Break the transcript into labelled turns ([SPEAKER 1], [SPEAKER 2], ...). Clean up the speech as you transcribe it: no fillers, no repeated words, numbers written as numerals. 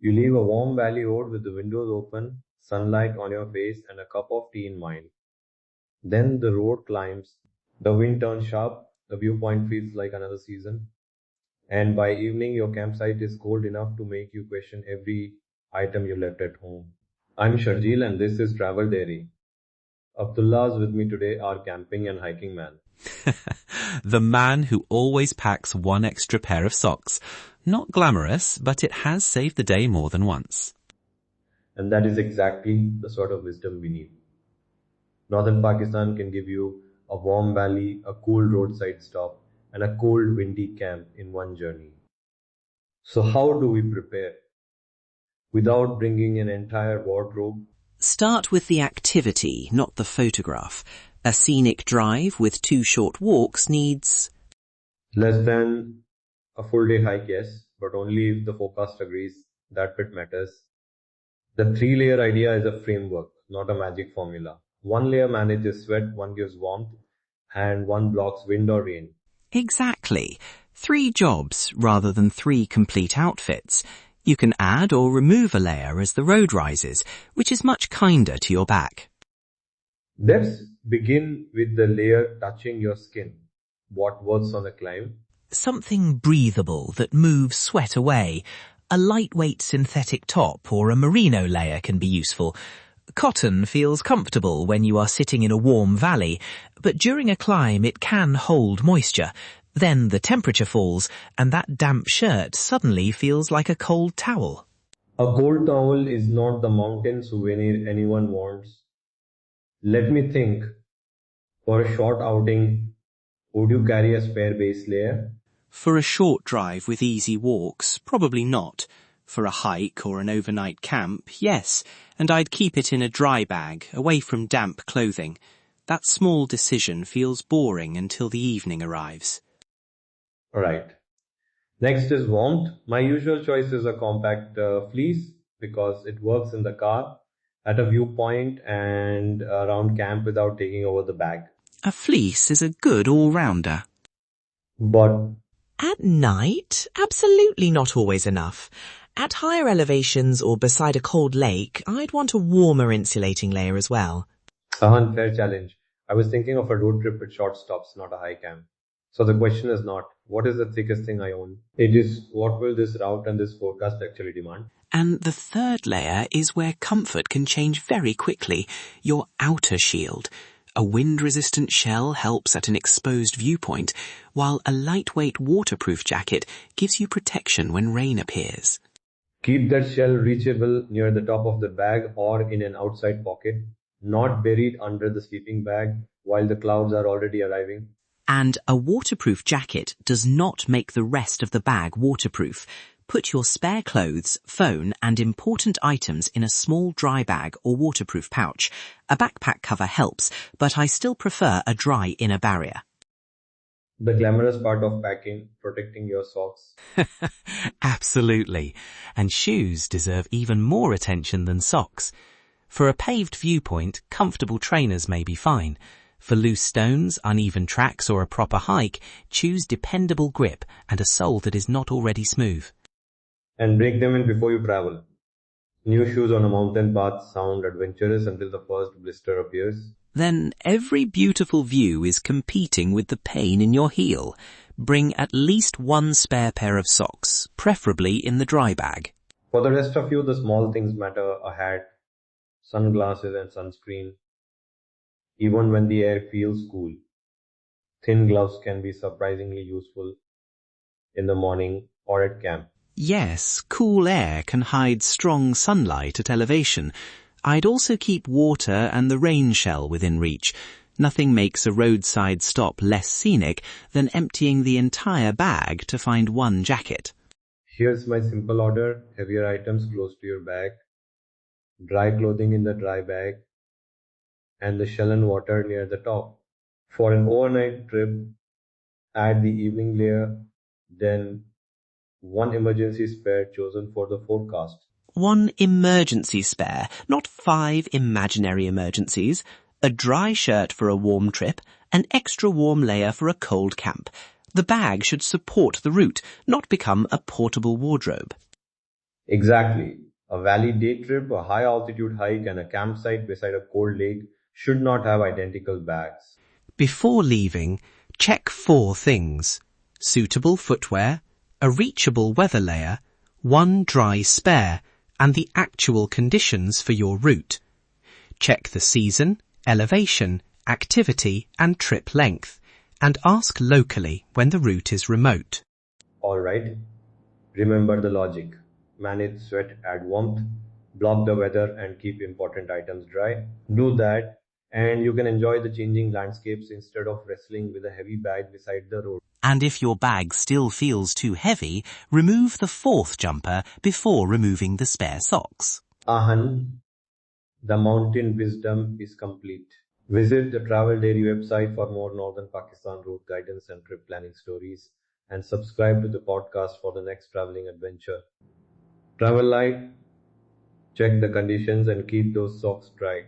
[SPEAKER 1] You leave a warm valley road with the windows open, sunlight on your face, and a cup of tea in mind. Then the road climbs, the wind turns sharp, the viewpoint feels like another season, and by evening your campsite is cold enough to make you question every item you left at home. I'm Sharjeel and this is Travel Diary. Abdullah's with me today, our camping and hiking man.
[SPEAKER 2] The man who always packs one extra pair of socks. Not glamorous, but it has saved the day more than once.
[SPEAKER 1] And that is exactly the sort of wisdom we need. Northern Pakistan can give you a warm valley, a cool roadside stop, and a cold windy camp in one journey. So how do we prepare? Without bringing an entire wardrobe?
[SPEAKER 3] Start with the activity, not the photograph. A scenic drive with 2 short walks needs
[SPEAKER 1] Less than a full day hike, yes, but only if the forecast agrees. That bit matters. The 3-layer idea is a framework, not a magic formula. 1 layer manages sweat, 1 gives warmth, and 1 blocks wind or rain.
[SPEAKER 3] Exactly. 3 jobs rather than 3 complete outfits. You can add or remove a layer as the road rises, which is much kinder to your back.
[SPEAKER 1] Let's begin with the layer touching your skin. What works on a climb?
[SPEAKER 3] Something breathable that moves sweat away. A lightweight synthetic top or a merino layer can be useful. Cotton feels comfortable when you are sitting in a warm valley, but during a climb it can hold moisture. Then the temperature falls, and that damp shirt suddenly feels like a cold towel.
[SPEAKER 1] A cold towel is not the mountain souvenir anyone wants. Let me think. For a short outing, would you carry a spare base layer?
[SPEAKER 3] For a short drive with easy walks, probably not. For a hike or an overnight camp, yes, and I'd keep it in a dry bag, away from damp clothing. That small decision feels boring until the evening arrives.
[SPEAKER 1] Right. Next is warmth. My usual choice is a compact fleece because it works in the car, at a viewpoint, and around camp without taking over the bag.
[SPEAKER 3] A fleece is a good all-rounder.
[SPEAKER 1] But
[SPEAKER 4] At night, absolutely not always enough. At higher elevations or beside a cold lake, I'd want a warmer insulating layer as well.
[SPEAKER 1] a unfair challenge. I was thinking of a road trip with short stops, not a high camp. So the question is not, what is the thickest thing I own? It is, what will this route and this forecast actually demand?
[SPEAKER 3] And the third layer is where comfort can change very quickly, your outer shield. A wind-resistant shell helps at an exposed viewpoint, while a lightweight waterproof jacket gives you protection when rain appears.
[SPEAKER 1] Keep that shell reachable near the top of the bag or in an outside pocket, not buried under the sleeping bag while the clouds are already arriving.
[SPEAKER 3] And a waterproof jacket does not make the rest of the bag waterproof. Put your spare clothes, phone and important items in a small dry bag or waterproof pouch. A backpack cover helps, but I still prefer a dry inner barrier.
[SPEAKER 1] The glamorous part of packing, protecting your socks.
[SPEAKER 3] Absolutely. And shoes deserve even more attention than socks. For a paved viewpoint, comfortable trainers may be fine. For loose stones, uneven tracks or a proper hike, choose dependable grip and a sole that is not already smooth.
[SPEAKER 1] And break them in before you travel. New shoes on a mountain path sound adventurous until the first blister appears.
[SPEAKER 3] Then every beautiful view is competing with the pain in your heel. Bring at least 1 spare pair of socks, preferably in the dry bag.
[SPEAKER 1] For the rest of you, the small things matter: a hat, sunglasses and sunscreen. Even when the air feels cool, thin gloves can be surprisingly useful in the morning or at camp.
[SPEAKER 3] Yes, cool air can hide strong sunlight at elevation. I'd also keep water and the rain shell within reach. Nothing makes a roadside stop less scenic than emptying the entire bag to find 1 jacket.
[SPEAKER 1] Here's my simple order: heavier items close to your bag, dry clothing in the dry bag, and the shell and water near the top. For an overnight trip, add the evening layer, then 1 emergency spare chosen for the forecast.
[SPEAKER 4] 1 emergency spare, not 5 imaginary emergencies. A dry shirt for a warm trip, an extra warm layer for a cold camp. The bag should support the route, not become a portable wardrobe.
[SPEAKER 1] Exactly. A valley day trip, a high altitude hike, and a campsite beside a cold lake should not have identical bags.
[SPEAKER 4] Before leaving, check 4 things: suitable footwear, a reachable weather layer, one dry spare, and the actual conditions for your route. Check the season, elevation, activity, and trip length, and ask locally when the route is remote.
[SPEAKER 1] Alright, remember the logic. Manage sweat, add warmth, block the weather, and keep important items dry. Do that, and you can enjoy the changing landscapes instead of wrestling with a heavy bag beside the road.
[SPEAKER 2] And if your bag still feels too heavy, remove the 4th jumper before removing the spare socks.
[SPEAKER 1] Ahan, the mountain wisdom is complete. Visit the Travel Dairy website for more Northern Pakistan route guidance and trip planning stories, and subscribe to the podcast for the next traveling adventure. Travel light, check the conditions, and keep those socks dry.